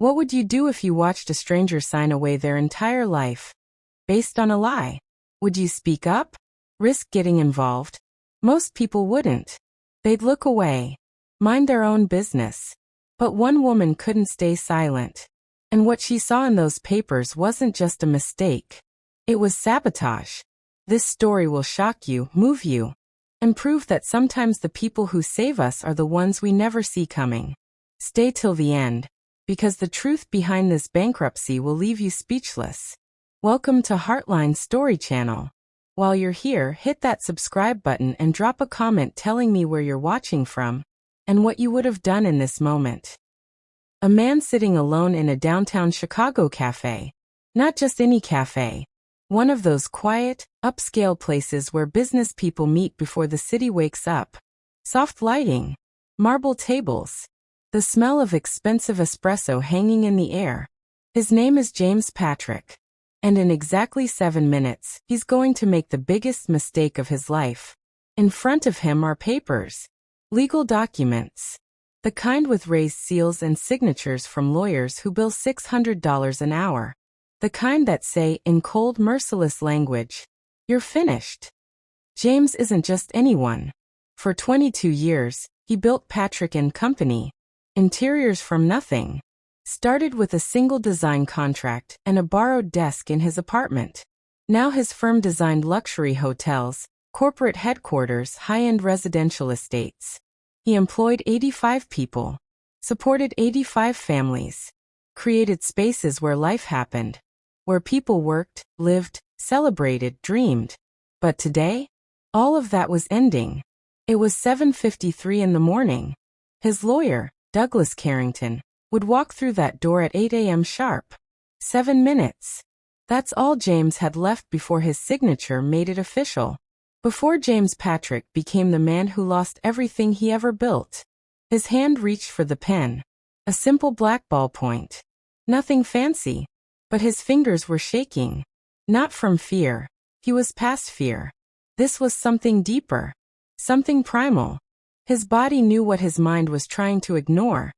What would you do if you watched a stranger sign away their entire life based on a lie? Would you speak up? Risk getting involved? Most people wouldn't. They'd look away, mind their own business. But one woman couldn't stay silent. And what she saw in those papers wasn't just a mistake. It was sabotage. This story will shock you, move you, and prove that sometimes the people who save us are the ones we never see coming. Stay till the end, because the truth behind this bankruptcy will leave you speechless. Welcome to Heartline Story Channel. While you're here, hit that subscribe button and drop a comment telling me where you're watching from and what you would have done in this moment. A man sitting alone in a downtown Chicago cafe. Not just any cafe. One of those quiet, upscale places where business people meet before the city wakes up. Soft lighting, marble tables, the smell of expensive espresso hanging in the air. His name is James Patrick. And in exactly 7 minutes, he's going to make the biggest mistake of his life. In front of him are papers. Legal documents. The kind with raised seals and signatures from lawyers who bill $600 an hour. The kind that say, in cold, merciless language, "You're finished." James isn't just anyone. For 22 years, he built Patrick & Company. Interiors from nothing. Started with a single design contract and a borrowed desk in his apartment. Now his firm designed luxury hotels, corporate headquarters, high-end residential estates. He employed 85 people, supported 85 families, created spaces where life happened, where people worked, lived, celebrated, dreamed. But today, all of that was ending. It was 7:53 in the morning. His lawyer, Douglas Carrington, would walk through that door at 8 a.m. sharp. 7 minutes. That's all James had left before his signature made it official. Before James Patrick became the man who lost everything he ever built. His hand reached for the pen. A simple black ballpoint. Nothing fancy. But his fingers were shaking. Not from fear. He was past fear. This was something deeper. Something primal. His body knew what his mind was trying to ignore.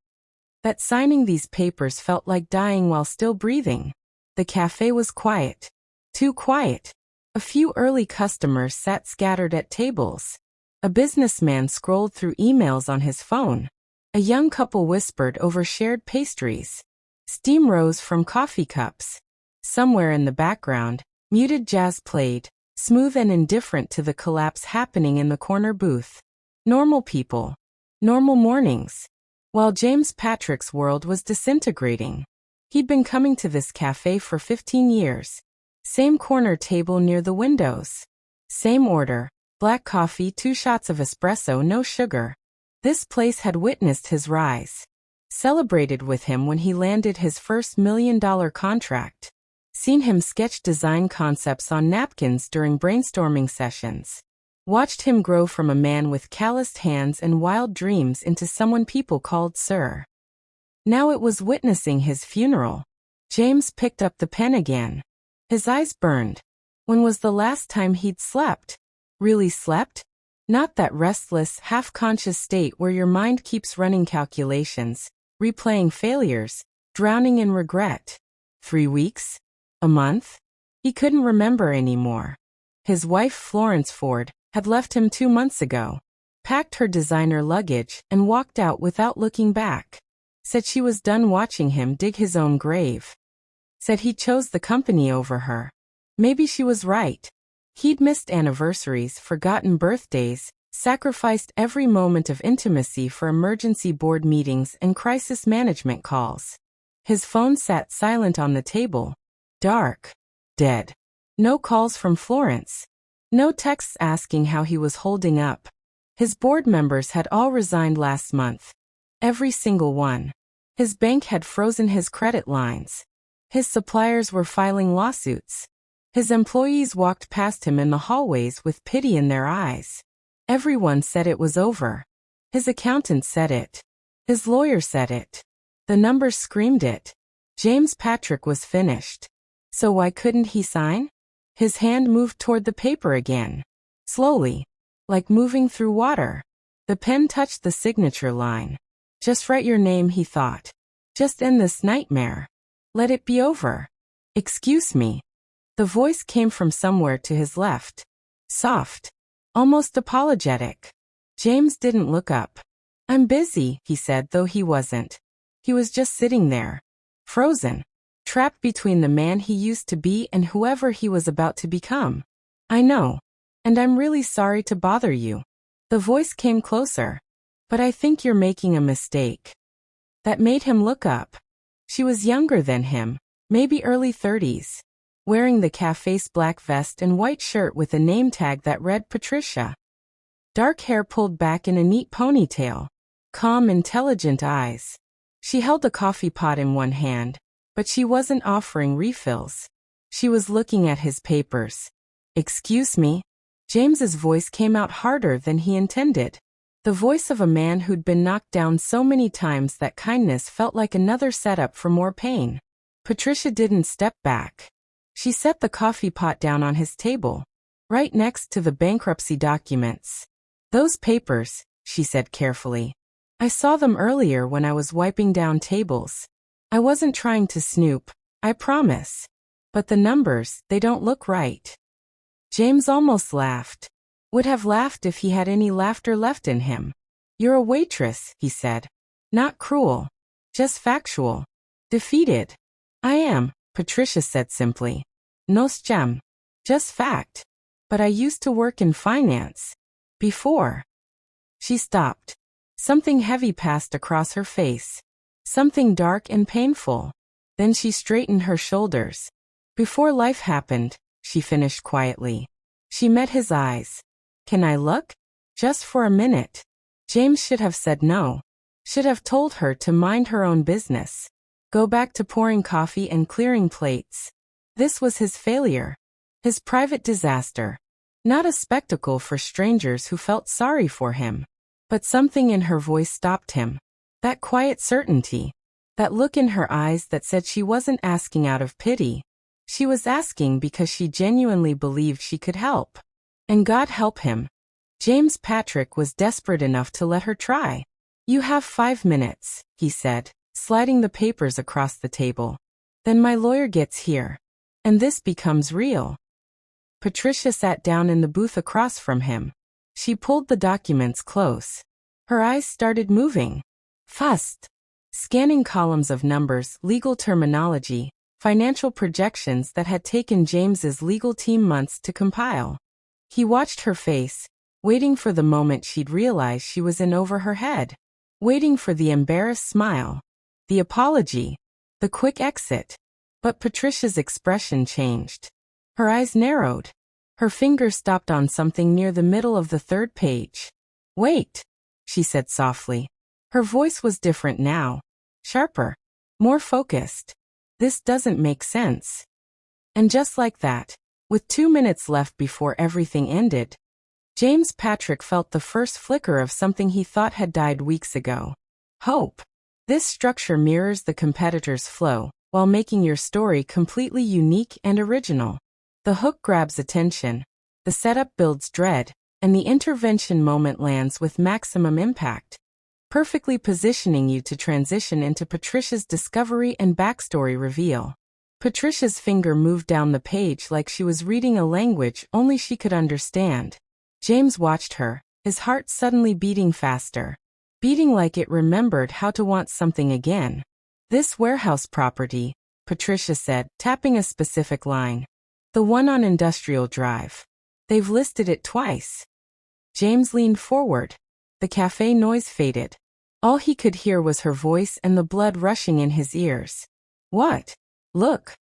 That signing these papers felt like dying while still breathing. The cafe was quiet. Too quiet. A few early customers sat scattered at tables. A businessman scrolled through emails on his phone. A young couple whispered over shared pastries. Steam rose from coffee cups. Somewhere in the background, muted jazz played, smooth and indifferent to the collapse happening in the corner booth. Normal people. Normal mornings. While James Patrick's world was disintegrating. He'd been coming to this cafe for 15 years. Same corner table near the windows. Same order, black coffee, 2 shots of espresso, no sugar. This place had witnessed his rise. Celebrated with him when he landed his first $1 million contract. Seen him sketch design concepts on napkins during brainstorming sessions. Watched him grow from a man with calloused hands and wild dreams into someone people called Sir. Now it was witnessing his funeral. James picked up the pen again. His eyes burned. When was the last time he'd slept? Really slept? Not that restless, half-conscious state where your mind keeps running calculations, replaying failures, drowning in regret. 3 weeks? A month? He couldn't remember anymore. His wife, Florence Ford, had left him 2 months ago, packed her designer luggage, and walked out without looking back. Said she was done watching him dig his own grave. Said he chose the company over her. Maybe she was right. He'd missed anniversaries, forgotten birthdays, sacrificed every moment of intimacy for emergency board meetings and crisis management calls. His phone sat silent on the table. Dark. Dead. No calls from Florence. No texts asking how he was holding up. His board members had all resigned last month. Every single one. His bank had frozen his credit lines. His suppliers were filing lawsuits. His employees walked past him in the hallways with pity in their eyes. Everyone said it was over. His accountant said it. His lawyer said it. The numbers screamed it. James Patrick was finished. So why couldn't he sign? His hand moved toward the paper again. Slowly. Like moving through water. The pen touched the signature line. Just write your name, he thought. Just end this nightmare. Let it be over. Excuse me. The voice came from somewhere to his left. Soft. Almost apologetic. James didn't look up. I'm busy, he said, though he wasn't. He was just sitting there. Frozen. Trapped between the man he used to be and whoever he was about to become. I know. And I'm really sorry to bother you. The voice came closer. But I think you're making a mistake. That made him look up. She was younger than him, maybe early 30s, wearing the cafe's black vest and white shirt with a name tag that read Patricia. Dark hair pulled back in a neat ponytail. Calm, intelligent eyes. She held a coffee pot in one hand, but she wasn't offering refills. She was looking at his papers. Excuse me? James's voice came out harder than he intended. The voice of a man who'd been knocked down so many times that kindness felt like another setup for more pain. Patricia didn't step back. She set the coffee pot down on his table, right next to the bankruptcy documents. Those papers, she said carefully. I saw them earlier when I was wiping down tables. I wasn't trying to snoop, I promise. But the numbers, they don't look right. James almost laughed. Would have laughed if he had any laughter left in him. You're a waitress, he said. Not cruel. Just factual. Defeated. I am, Patricia said simply. No scam. Just fact. But I used to work in finance. Before. She stopped. Something heavy passed across her face. Something dark and painful. Then she straightened her shoulders. Before life happened, she finished quietly. She met his eyes. Can I look? Just for a minute. James should have said no. Should have told her to mind her own business. Go back to pouring coffee and clearing plates. This was his failure. His private disaster. Not a spectacle for strangers who felt sorry for him. But something in her voice stopped him. That quiet certainty. That look in her eyes that said she wasn't asking out of pity. She was asking because she genuinely believed she could help. And God help him. James Patrick was desperate enough to let her try. You have 5 minutes, he said, sliding the papers across the table. Then my lawyer gets here. And this becomes real. Patricia sat down in the booth across from him. She pulled the documents close. Her eyes started moving. Fast. Scanning columns of numbers, legal terminology, financial projections that had taken James's legal team months to compile. He watched her face, waiting for the moment she'd realize she was in over her head. Waiting for the embarrassed smile. The apology. The quick exit. But Patricia's expression changed. Her eyes narrowed. Her finger stopped on something near the middle of the 3rd page. Wait, she said softly. Her voice was different now. Sharper. More focused. This doesn't make sense. And just like that, with 2 minutes left before everything ended, James Patrick felt the first flicker of something he thought had died weeks ago. Hope. This structure mirrors the competitor's flow, while making your story completely unique and original. The hook grabs attention, the setup builds dread, and the intervention moment lands with maximum impact, perfectly positioning you to transition into Patricia's discovery and backstory reveal. Patricia's finger moved down the page like she was reading a language only she could understand. James watched her, his heart suddenly beating faster. Beating like it remembered how to want something again. This warehouse property, Patricia said, tapping a specific line. The one on Industrial Drive. They've listed it twice. James leaned forward. The cafe noise faded. All he could hear was her voice and the blood rushing in his ears. What? Look.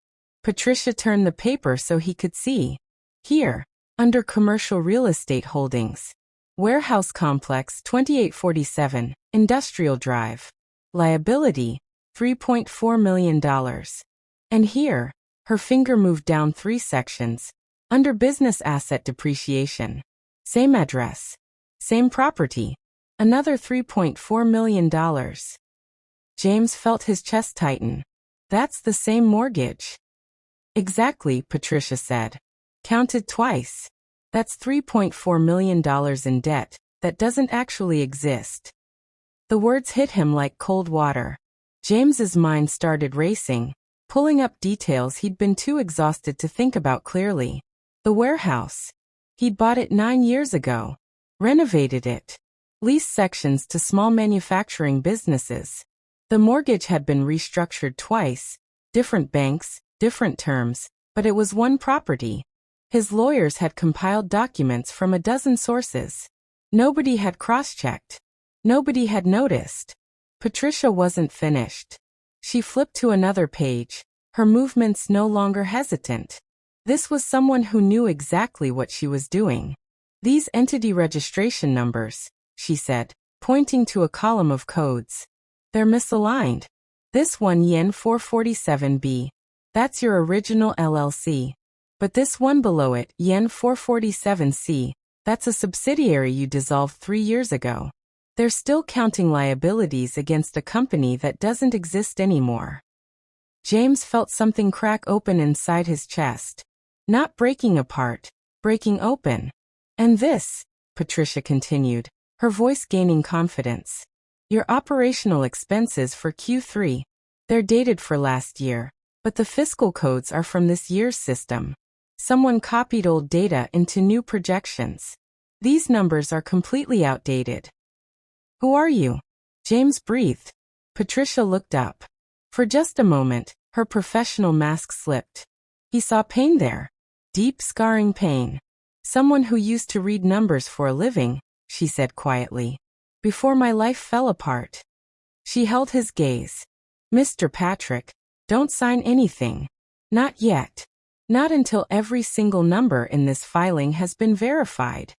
Patricia turned the paper so he could see. Here, under Commercial Real Estate Holdings. Warehouse Complex 2847, Industrial Drive. Liability, $3.4 million. And here, her finger moved down 3 sections. Under Business Asset Depreciation. Same address. Same property. Another $3.4 million. James felt his chest tighten. That's the same mortgage. Exactly, Patricia said. Counted twice. That's $3.4 million in debt that doesn't actually exist. The words hit him like cold water. James's mind started racing, pulling up details he'd been too exhausted to think about clearly. The warehouse. He'd bought it 9 years ago. Renovated it. Leased sections to small manufacturing businesses. The mortgage had been restructured twice, different banks, different terms, but it was one property. His lawyers had compiled documents from a dozen sources. Nobody had cross-checked. Nobody had noticed. Patricia wasn't finished. She flipped to another page, her movements no longer hesitant. This was someone who knew exactly what she was doing. These entity registration numbers, she said, pointing to a column of codes. They're misaligned. This one yen 447B. That's your original LLC. But this one below it, yen 447C, that's a subsidiary you dissolved 3 years ago. They're still counting liabilities against a company that doesn't exist anymore. James felt something crack open inside his chest. Not breaking apart, breaking open. And this, Patricia continued, her voice gaining confidence. Your operational expenses for Q3. They're dated for last year, but the fiscal codes are from this year's system. Someone copied old data into new projections. These numbers are completely outdated. Who are you? James breathed. Patricia looked up. For just a moment, her professional mask slipped. He saw pain there. Deep, scarring pain. Someone who used to read numbers for a living, she said quietly. Before my life fell apart. She held his gaze. Mr. Patrick, don't sign anything. Not yet. Not until every single number in this filing has been verified.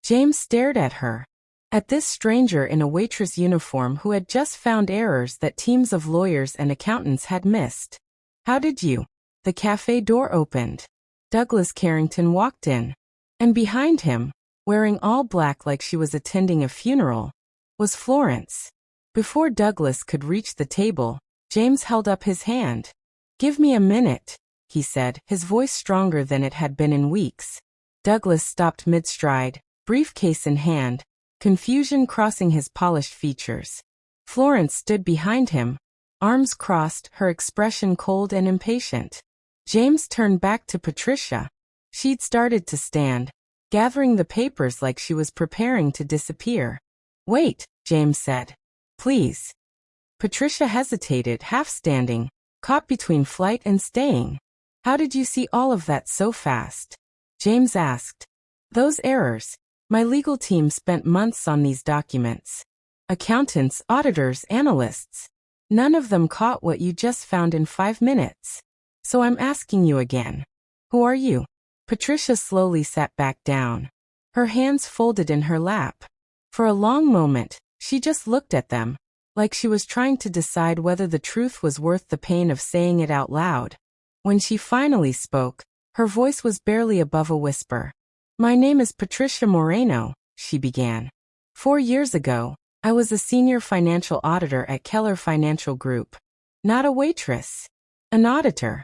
James stared at her. At this stranger in a waitress uniform who had just found errors that teams of lawyers and accountants had missed. How did you? The cafe door opened. Douglas Carrington walked in. And behind him, wearing all black like she was attending a funeral, was Florence. Before Douglas could reach the table, James held up his hand. Give me a minute, he said, his voice stronger than it had been in weeks. Douglas stopped mid-stride, briefcase in hand, confusion crossing his polished features. Florence stood behind him, arms crossed, her expression cold and impatient. James turned back to Patricia. She'd started to stand, gathering the papers like she was preparing to disappear. Wait, James said. Please. Patricia hesitated, half standing, caught between flight and staying. How did you see all of that so fast? James asked. Those errors. My legal team spent months on these documents. Accountants, auditors, analysts. None of them caught what you just found in 5 minutes. So I'm asking you again. Who are you? Patricia slowly sat back down. Her hands folded in her lap. For a long moment, she just looked at them, like she was trying to decide whether the truth was worth the pain of saying it out loud. When she finally spoke, her voice was barely above a whisper. My name is Patricia Moreno, she began. 4 years ago, I was a senior financial auditor at Keller Financial Group. Not a waitress. An auditor.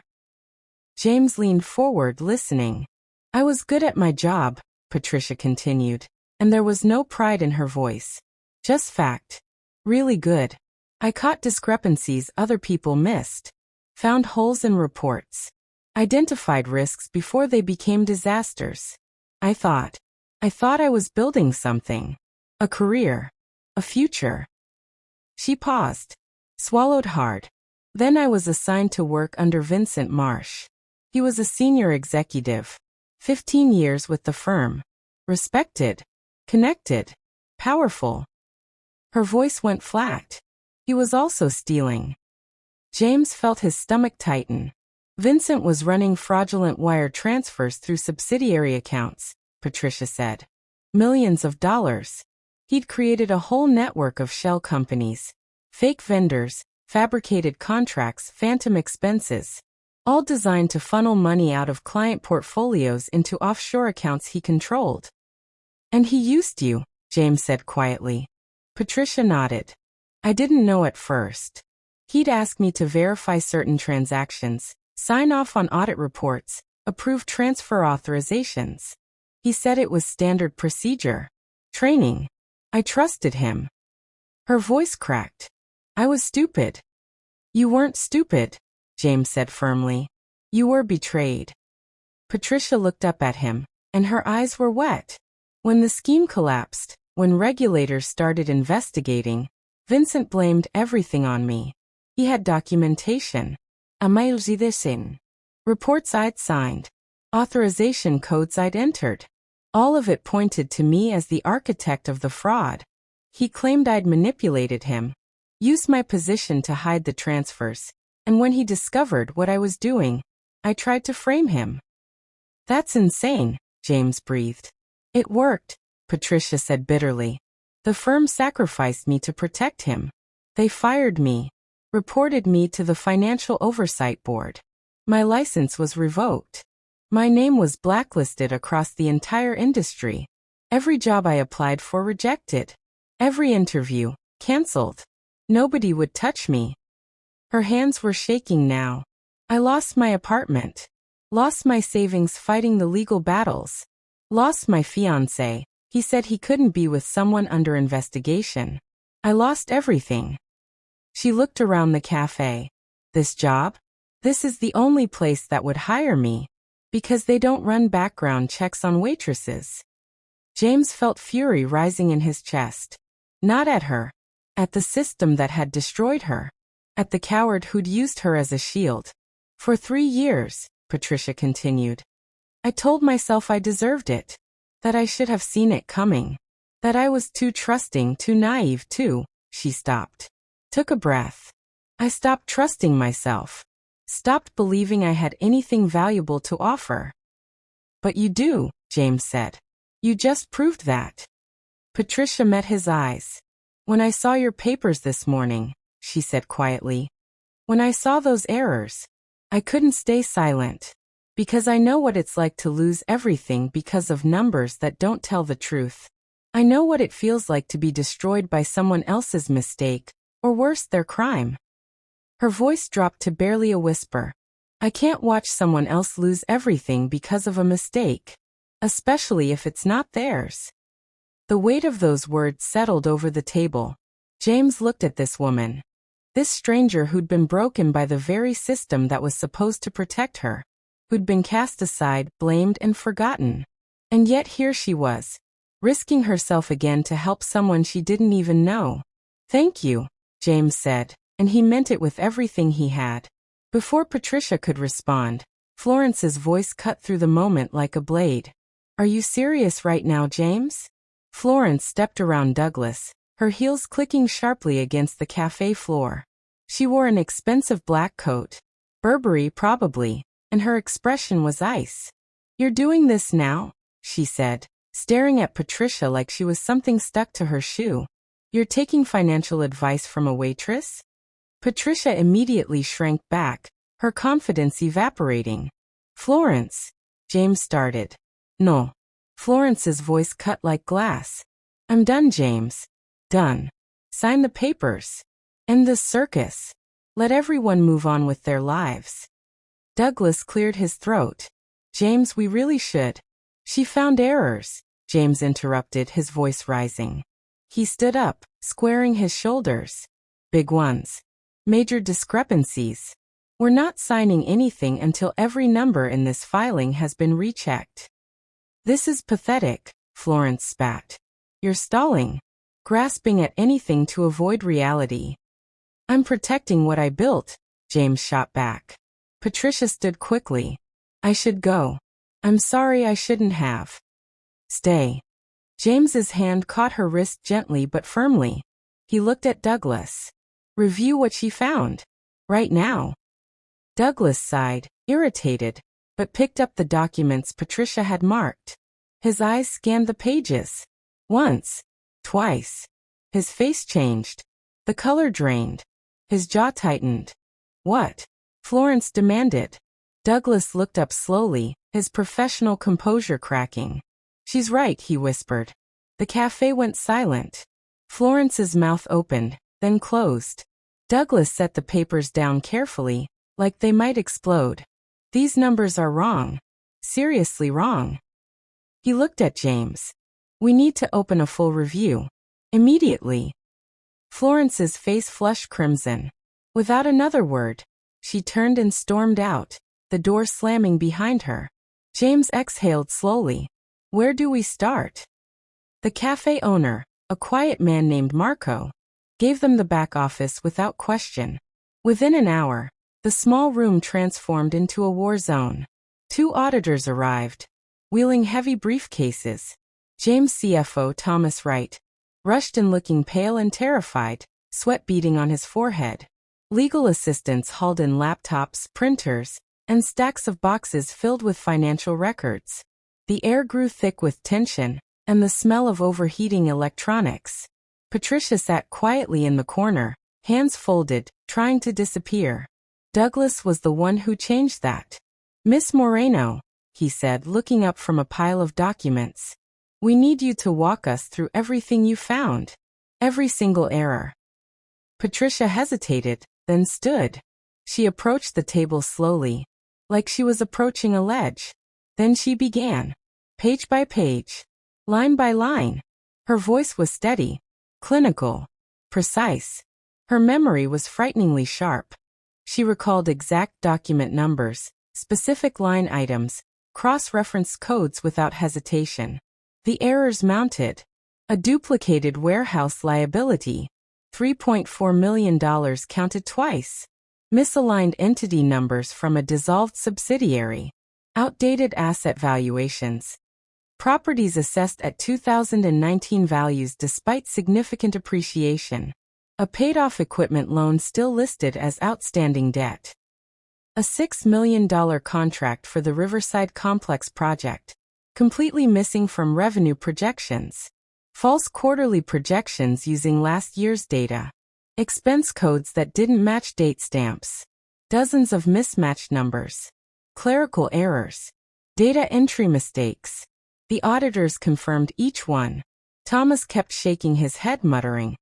James leaned forward, listening. I was good at my job, Patricia continued, and there was no pride in her voice. Just fact. Really good. I caught discrepancies other people missed. Found holes in reports. Identified risks before they became disasters. I thought I was building something. A career. A future. She paused. Swallowed hard. Then I was assigned to work under Vincent Marsh. He was a senior executive. 15 years with the firm. Respected. Connected. Powerful. Her voice went flat. He was also stealing. James felt his stomach tighten. Vincent was running fraudulent wire transfers through subsidiary accounts, Patricia said. Millions of dollars. He'd created a whole network of shell companies. Fake vendors, fabricated contracts, phantom expenses. All designed to funnel money out of client portfolios into offshore accounts he controlled. And he used you, James said quietly. Patricia nodded. I didn't know at first. He'd ask me to verify certain transactions, sign off on audit reports, approve transfer authorizations. He said it was standard procedure. Training. I trusted him. Her voice cracked. I was stupid. You weren't stupid, James said firmly. You were betrayed. Patricia looked up at him, and her eyes were wet. When the scheme collapsed, when regulators started investigating, Vincent blamed everything on me. He had documentation. Emails sin. Reports I'd signed. Authorization codes I'd entered. All of it pointed to me as the architect of the fraud. He claimed I'd manipulated him, used my position to hide the transfers, and when he discovered what I was doing, I tried to frame him. That's insane, James breathed. It worked, Patricia said bitterly. The firm sacrificed me to protect him. They fired me, reported me to the Financial Oversight Board. My license was revoked. My name was blacklisted across the entire industry. Every job I applied for rejected. Every interview, canceled. Nobody would touch me. Her hands were shaking now. I lost my apartment. Lost my savings fighting the legal battles. Lost my fiancé. He said he couldn't be with someone under investigation. I lost everything. She looked around the cafe. This job? This is the only place that would hire me, because they don't run background checks on waitresses. James felt fury rising in his chest. Not at her. At the system that had destroyed her. At the coward who'd used her as a shield. For 3 years, Patricia continued. I told myself I deserved it. That I should have seen it coming. That I was too trusting, too naive too. She stopped. Took a breath. I stopped trusting myself. Stopped believing I had anything valuable to offer. But you do, James said. You just proved that. Patricia met his eyes. When I saw your papers this morning, she said quietly. When I saw those errors, I couldn't stay silent. Because I know what it's like to lose everything because of numbers that don't tell the truth. I know what it feels like to be destroyed by someone else's mistake, or worse, their crime. Her voice dropped to barely a whisper. I can't watch someone else lose everything because of a mistake, especially if it's not theirs. The weight of those words settled over the table. James looked at this woman. This stranger who'd been broken by the very system that was supposed to protect her. Who'd been cast aside, blamed, and forgotten. And yet here she was, risking herself again to help someone she didn't even know. Thank you, James said, and he meant it with everything he had. Before Patricia could respond, Florence's voice cut through the moment like a blade. Are you serious right now, James? Florence stepped around Douglas, her heels clicking sharply against the cafe floor. She wore an expensive black coat. Burberry, probably. And her expression was ice. You're doing this now? She said, staring at Patricia like she was something stuck to her shoe. You're taking financial advice from a waitress? Patricia immediately shrank back, her confidence evaporating. Florence, James started. No. Florence's voice cut like glass. I'm done, James. Done. Sign the papers. End this circus. Let everyone move on with their lives. Douglas cleared his throat. James, we really should. She found errors, James interrupted, his voice rising. He stood up, squaring his shoulders. Big ones. Major discrepancies. We're not signing anything until every number in this filing has been rechecked. This is pathetic, Florence spat. You're stalling. Grasping at anything to avoid reality. I'm protecting what I built, James shot back. Patricia stood quickly. I should go. I'm sorry, I shouldn't have. Stay. James's hand caught her wrist gently but firmly. He looked at Douglas. Review what she found. Right now. Douglas sighed, irritated, but picked up the documents Patricia had marked. His eyes scanned the pages. Once. Twice. His face changed. The color drained. His jaw tightened. What? Florence demanded. Douglas looked up slowly, his professional composure cracking. She's right, he whispered. The cafe went silent. Florence's mouth opened, then closed. Douglas set the papers down carefully, like they might explode. These numbers are wrong. Seriously wrong. He looked at James. We need to open a full review. Immediately. Florence's face flushed crimson. Without another word, she turned and stormed out, the door slamming behind her. James exhaled slowly. Where do we start? The cafe owner, a quiet man named Marco, gave them the back office without question. Within an hour, the small room transformed into a war zone. 2 auditors arrived, wheeling heavy briefcases. James' CFO, Thomas Wright, rushed in looking pale and terrified, sweat beading on his forehead. Legal assistants hauled in laptops, printers, and stacks of boxes filled with financial records. The air grew thick with tension and the smell of overheating electronics. Patricia sat quietly in the corner, hands folded, trying to disappear. Douglas was the one who changed that. Miss Moreno, he said, looking up from a pile of documents. We need you to walk us through everything you found. Every single error. Patricia hesitated, then stood. She approached the table slowly, like she was approaching a ledge. Then she began. Page by page. Line by line. Her voice was steady, clinical, precise. Her memory was frighteningly sharp. She recalled exact document numbers, specific line items, cross-referenced codes without hesitation. The errors mounted. A duplicated warehouse liability. $3.4 million counted twice. Misaligned entity numbers from a dissolved subsidiary. Outdated asset valuations. Properties assessed at 2019 values despite significant appreciation. A paid-off equipment loan still listed as outstanding debt. A $6 million contract for the Riverside Complex project, completely missing from revenue projections. False quarterly projections using last year's data. Expense codes that didn't match date stamps. Dozens of mismatched numbers. Clerical errors. Data entry mistakes. The auditors confirmed each one. Thomas kept shaking his head, muttering,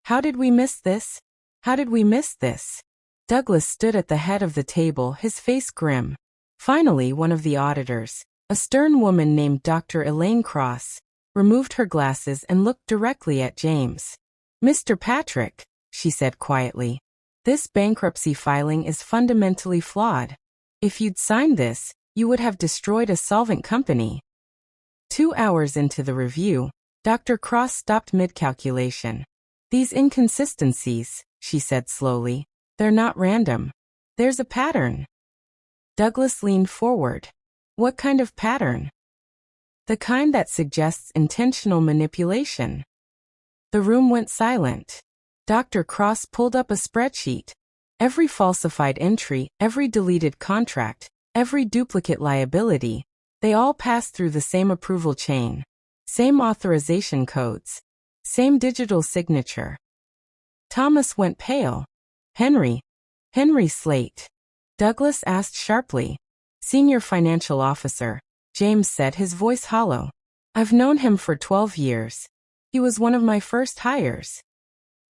"How did we miss this? How did we miss this?" Douglas stood at the head of the table, his face grim. Finally, one of the auditors, a stern woman named Dr. Elaine Cross, removed her glasses and looked directly at James. "Mr. Patrick," she said quietly, "this bankruptcy filing is fundamentally flawed. If you'd signed this, you would have destroyed a solvent company." 2 hours into the review, Dr. Cross stopped mid-calculation. "These inconsistencies," she said slowly, "they're not random. There's a pattern." Douglas leaned forward. "What kind of pattern?" "The kind that suggests intentional manipulation." The room went silent. Dr. Cross pulled up a spreadsheet. Every falsified entry, every deleted contract, every duplicate liability, they all passed through the same approval chain. Same authorization codes. Same digital signature. Thomas went pale. Henry Slate." Douglas asked sharply. "Senior financial officer," James said, his voice hollow. "I've known him for 12 years. He was one of my first hires."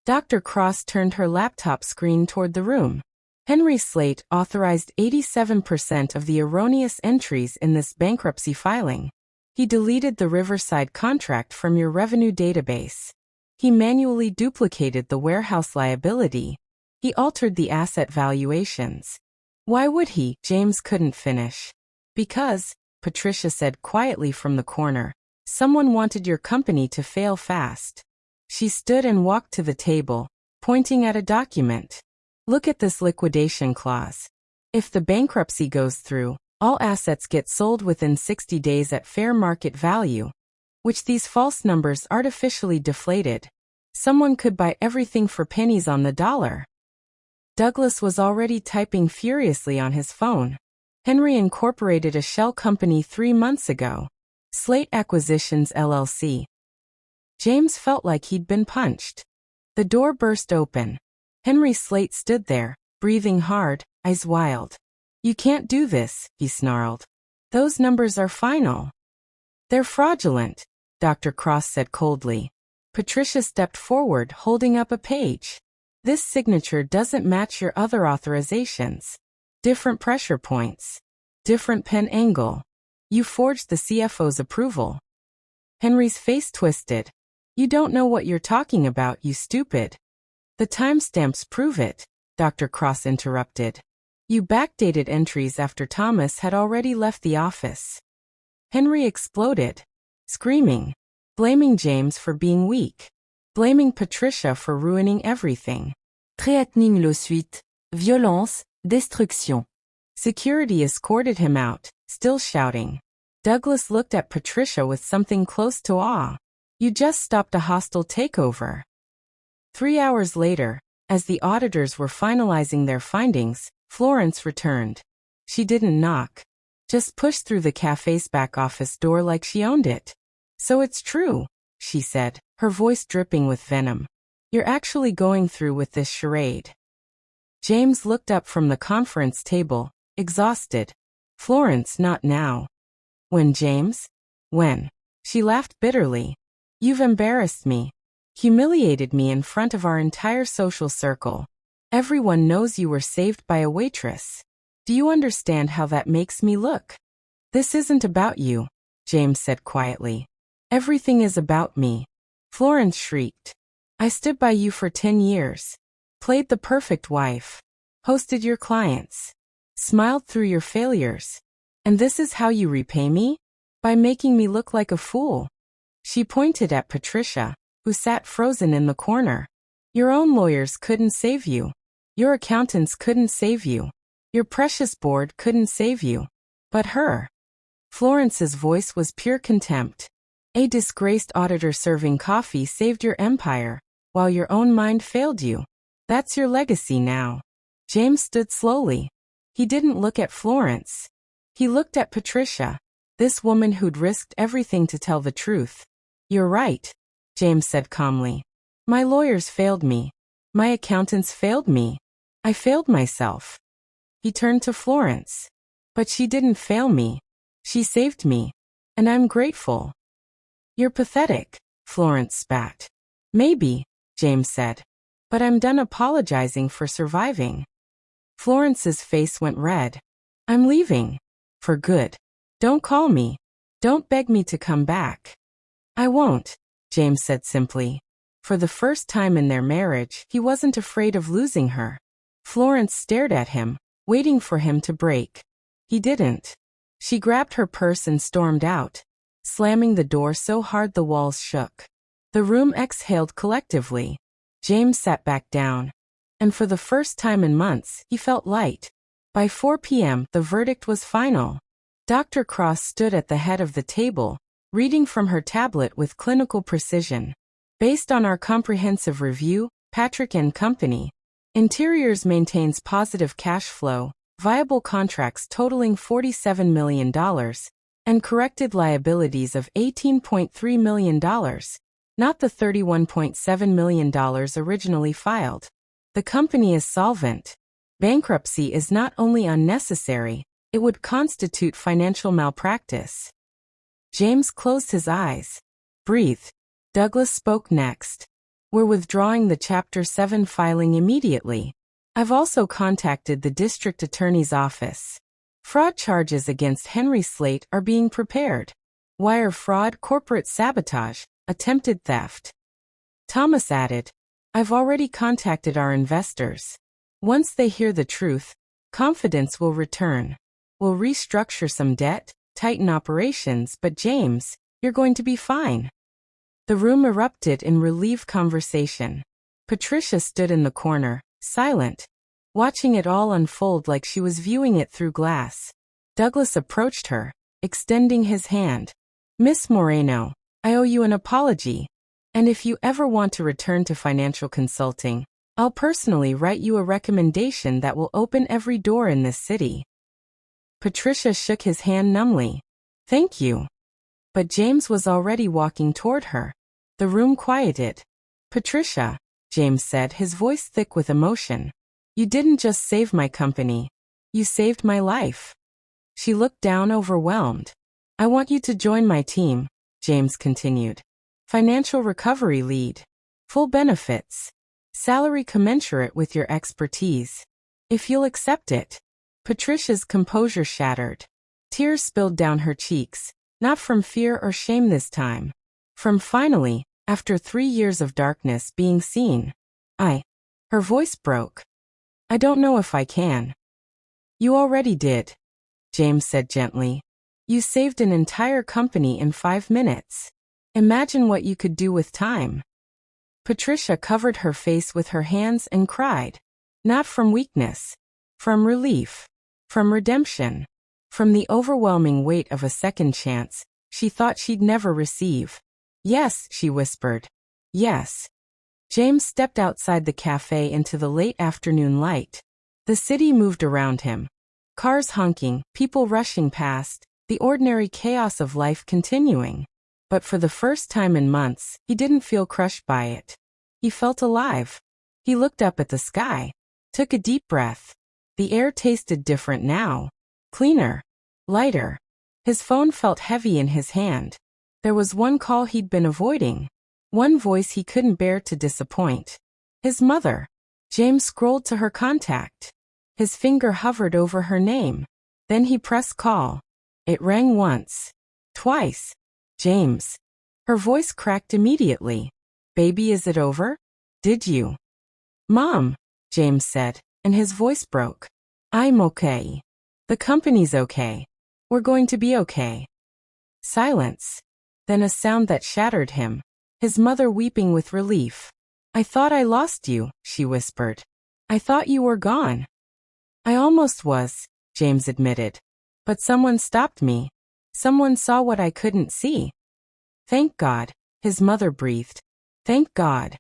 Dr. Cross turned her laptop screen toward the room. "Henry Slate authorized 87% of the erroneous entries in this bankruptcy filing. He deleted the Riverside contract from your revenue database. He manually duplicated the warehouse liability. He altered the asset valuations." "Why would he?" James couldn't finish. "Because," Patricia said quietly from the corner, "someone wanted your company to fail fast." She stood and walked to the table, pointing at a document. "Look at this liquidation clause. If the bankruptcy goes through, all assets get sold within 60 days at fair market value, which these false numbers artificially deflated. Someone could buy everything for pennies on the dollar." Douglas was already typing furiously on his phone. "Henry incorporated a shell company 3 months ago. Slate Acquisitions LLC." James felt like he'd been punched. The door burst open. Henry Slate stood there, breathing hard, eyes wild. "You can't do this," he snarled. "Those numbers are final." "They're fraudulent," Dr. Cross said coldly. Patricia stepped forward, holding up a page. "This signature doesn't match your other authorizations. Different pressure points. Different pen angle. You forged the CFO's approval." Henry's face twisted. "You don't know what you're talking about, you stupid. The timestamps prove it." Dr. Cross interrupted. You backdated entries after Thomas had already left the office. Henry exploded, screaming, blaming James for being weak, blaming Patricia for ruining everything. Threatening lawsuit, violence, destruction. Security escorted him out, still shouting. Douglas looked at Patricia with something close to awe. You just stopped a hostile takeover. 3 hours later, as the auditors were finalizing their findings, Florence returned. She didn't knock. Just pushed through the cafe's back office door like she owned it. So it's true, she said, her voice dripping with venom. You're actually going through with this charade. James looked up from the conference table, exhausted. Florence, not now. When, James? When? She laughed bitterly. You've embarrassed me. Humiliated me in front of our entire social circle. Everyone knows you were saved by a waitress. Do you understand how that makes me look? This isn't about you, James said quietly. Everything is about me. Florence shrieked. I stood by you for 10 years. Played the perfect wife. Hosted your clients. Smiled through your failures. And this is how you repay me? By making me look like a fool. She pointed at Patricia, who sat frozen in the corner. Your own lawyers couldn't save you. Your accountants couldn't save you. Your precious board couldn't save you. But her. Florence's voice was pure contempt. A disgraced auditor serving coffee saved your empire, while your own mind failed you. That's your legacy now. James stood slowly. He didn't look at Florence. He looked at Patricia, this woman who'd risked everything to tell the truth. You're right, James said calmly. My lawyers failed me. My accountants failed me. I failed myself. He turned to Florence. But she didn't fail me. She saved me. And I'm grateful. You're pathetic, Florence spat. Maybe, James said. But I'm done apologizing for surviving. Florence's face went red. I'm leaving. For good. Don't call me. Don't beg me to come back. I won't, James said simply. For the first time in their marriage, he wasn't afraid of losing her. Florence stared at him, waiting for him to break. He didn't. She grabbed her purse and stormed out, slamming the door so hard the walls shook. The room exhaled collectively. James sat back down. And for the first time in months, he felt light. By 4 p.m., the verdict was final. Dr. Cross stood at the head of the table, reading from her tablet with clinical precision. Based on our comprehensive review, Patrick & Company, Interiors maintains positive cash flow, viable contracts totaling $47 million, and corrected liabilities of $18.3 million, not the $31.7 million originally filed. The company is solvent. Bankruptcy is not only unnecessary, it would constitute financial malpractice. James closed his eyes. Breathed. Douglas spoke next. We're withdrawing the Chapter 7 filing immediately. I've also contacted the district attorney's office. Fraud charges against Henry Slate are being prepared. Wire fraud, corporate sabotage, attempted theft. Thomas added, I've already contacted our investors. Once they hear the truth, confidence will return. We'll restructure some debt, tighten operations, but James, you're going to be fine. The room erupted in relieved conversation. Patricia stood in the corner, silent, watching it all unfold like she was viewing it through glass. Douglas approached her, extending his hand. Miss Moreno, I owe you an apology. And if you ever want to return to financial consulting, I'll personally write you a recommendation that will open every door in this city. Patricia shook his hand numbly. Thank you. But James was already walking toward her. The room quieted. Patricia, James said, his voice thick with emotion. You didn't just save my company. You saved my life. She looked down, overwhelmed. I want you to join my team, James continued. Financial recovery lead. Full benefits. Salary commensurate with your expertise. If you'll accept it. Patricia's composure shattered. Tears spilled down her cheeks, not from fear or shame this time. From finally, after 3 years of darkness, being seen. Her voice broke. I don't know if I can. You already did, James said gently. You saved an entire company in 5 minutes. Imagine what you could do with time. Patricia covered her face with her hands and cried. Not from weakness. From relief. From redemption. From the overwhelming weight of a second chance she thought she'd never receive. Yes, she whispered. Yes. James stepped outside the cafe into the late afternoon light. The city moved around him. Cars honking, people rushing past, the ordinary chaos of life continuing. But for the first time in months, he didn't feel crushed by it. He felt alive. He looked up at the sky, took a deep breath. The air tasted different now. Cleaner. Lighter. His phone felt heavy in his hand. There was one call he'd been avoiding. One voice he couldn't bear to disappoint. His mother. James scrolled to her contact. His finger hovered over her name. Then he pressed call. It rang once. Twice. James. Her voice cracked immediately. Baby, is it over? Did you? Mom, James said, and his voice broke. I'm okay. The company's okay. We're going to be okay. Silence. Then a sound that shattered him. His mother weeping with relief. I thought I lost you, she whispered. I thought you were gone. I almost was, James admitted. But someone stopped me. Someone saw what I couldn't see. Thank God, his mother breathed. Thank God.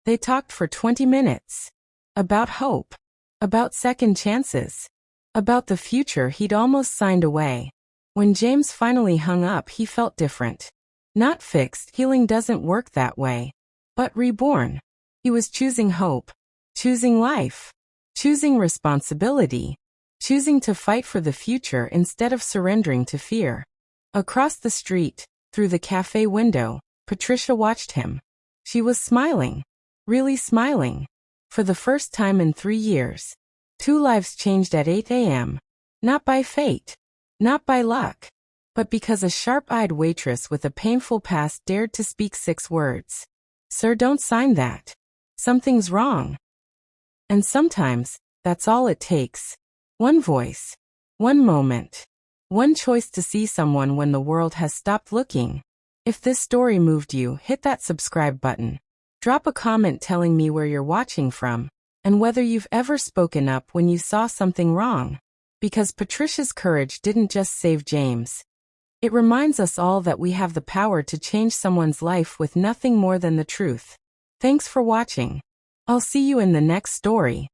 They talked for 20 minutes. About hope. About second chances. About the future he'd almost signed away. When James finally hung up, he felt different. Not fixed, healing doesn't work that way. But reborn. He was choosing hope. Choosing life. Choosing responsibility. Choosing to fight for the future instead of surrendering to fear. Across the street, through the cafe window, Patricia watched him. She was smiling. Really smiling. For the first time in 3 years. 2 lives changed at 8 a.m. Not by fate. Not by luck. But because a sharp-eyed waitress with a painful past dared to speak 6 words. Sir, don't sign that. Something's wrong. And sometimes, that's all it takes. One voice. One moment. One choice to see someone when the world has stopped looking. If this story moved you, hit that subscribe button. Drop a comment telling me where you're watching from, and whether you've ever spoken up when you saw something wrong. Because Patricia's courage didn't just save James. It reminds us all that we have the power to change someone's life with nothing more than the truth. Thanks for watching. I'll see you in the next story.